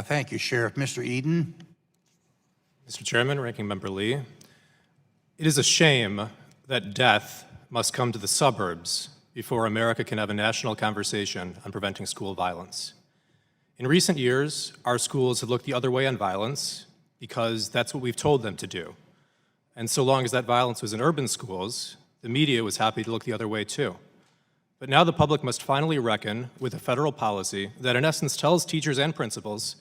Thank you, Sheriff. Mr. Eden. Mr. Chairman, Ranking Member Lee, it is a shame that death must come to the suburbs before America can have a national conversation on preventing school violence. In recent years, our schools have looked the other way on violence because that's what we've told them to do. And so long as that violence was in urban schools, the media was happy to look the other way too. But now the public must finally reckon with a federal policy that in essence tells teachers and principals,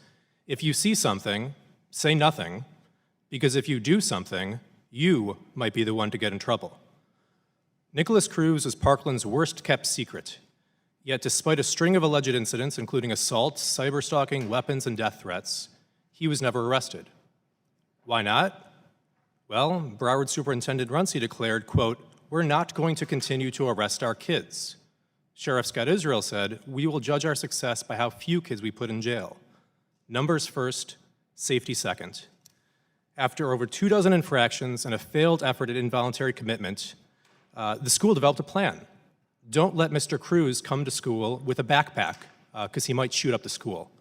if you see something, say nothing, because if you do something, you might be the one to get in trouble. Nicholas Cruz was Parkland's worst-kept secret. Yet despite a string of alleged incidents, including assaults, cyberstalking, weapons, and death threats, he was never arrested. Why not? Well, Broward Superintendent Runcie declared, quote, "We're not going to continue to arrest our kids." Sheriff Scott Israel said, "We will judge our success by how few kids we put in jail. Numbers first, safety second." After over 24 infractions and a failed effort at involuntary commitment, the school developed a plan. Don't let Mr. Cruz come to school with a backpack, because he might shoot up the school.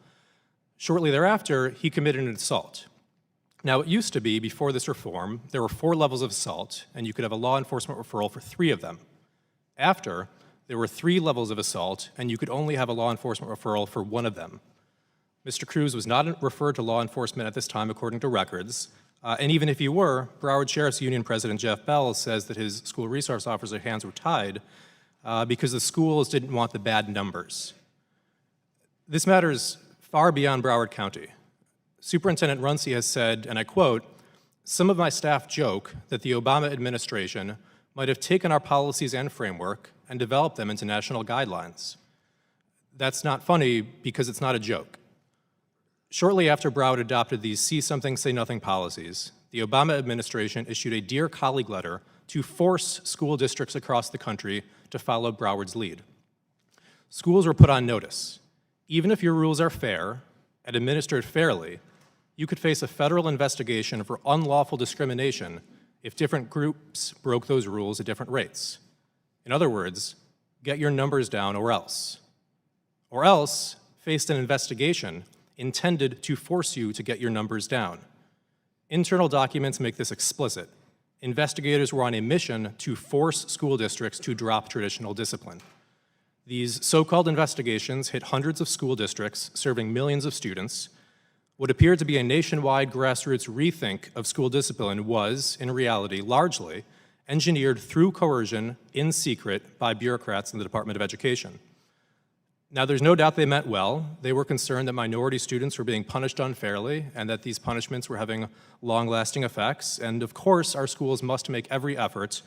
Shortly thereafter, he committed an assault. Now, it used to be, before this reform, there were 4 levels of assault, and you could have a law enforcement referral for 3 of them. After, there were 3 levels of assault, and you could only have a law enforcement referral for 1 of them. Mr. Cruz was not referred to law enforcement at this time, according to records, and even if he were, Broward Sheriff's Union President Jeff Bell says that his school resource officer's hands were tied because the schools didn't want the bad numbers. This matters far beyond Broward County. Superintendent Runcie has said, and I quote, "Some of my staff joke that the Obama administration might have taken our policies and framework and developed them into national guidelines." That's not funny because it's not a joke. Shortly after Broward adopted these see something, say nothing policies, the Obama administration issued a Dear Colleague letter to force school districts across the country to follow Broward's lead. Schools were put on notice. Even if your rules are fair and administered fairly, you could face a federal investigation for unlawful discrimination if different groups broke those rules at different rates. In other words, get your numbers down or else. Or else, face an investigation intended to force you to get your numbers down. Internal documents make this explicit. Investigators were on a mission to force school districts to drop traditional discipline. These so-called investigations hit hundreds of school districts serving millions of students. What appeared to be a nationwide grassroots rethink of school discipline was, in reality, largely engineered through coercion in secret by bureaucrats in the Department of Education. Now, there's no doubt they meant well. They were concerned that minority students were being punished unfairly and that these punishments were having long-lasting effects. And of course, our schools must make every effort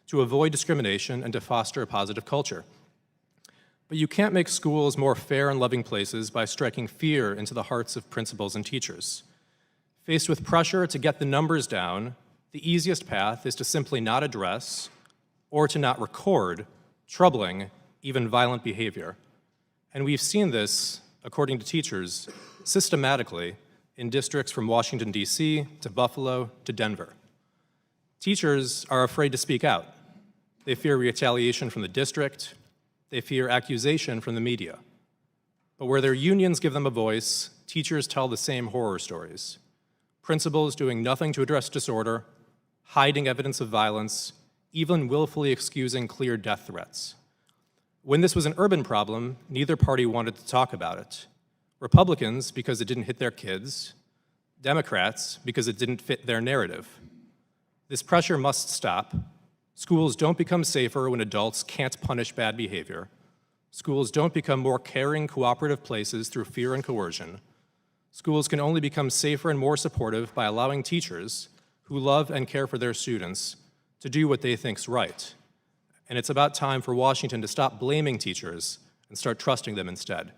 to avoid discrimination and to foster a positive culture. But you can't make schools more fair and loving places by striking fear into the hearts of principals and teachers. Faced with pressure to get the numbers down, the easiest path is to simply not address or to not record troubling, even violent behavior. And we've seen this, according to teachers, systematically in districts from Washington, D.C. to Buffalo to Denver. Teachers are afraid to speak out. They fear retaliation from the district. They fear accusation from the media. But where their unions give them a voice, teachers tell the same horror stories. Principals doing nothing to address disorder, hiding evidence of violence, even willfully excusing clear death threats. When this was an urban problem, neither party wanted to talk about it. Republicans, because it didn't hit their kids. Democrats, because it didn't fit their narrative. This pressure must stop. Schools don't become safer when adults can't punish bad behavior. Schools don't become more caring, cooperative places through fear and coercion. Schools can only become safer and more supportive by allowing teachers who love and care for their students to do what they think's right. And it's about time for Washington to stop blaming teachers and start trusting them instead.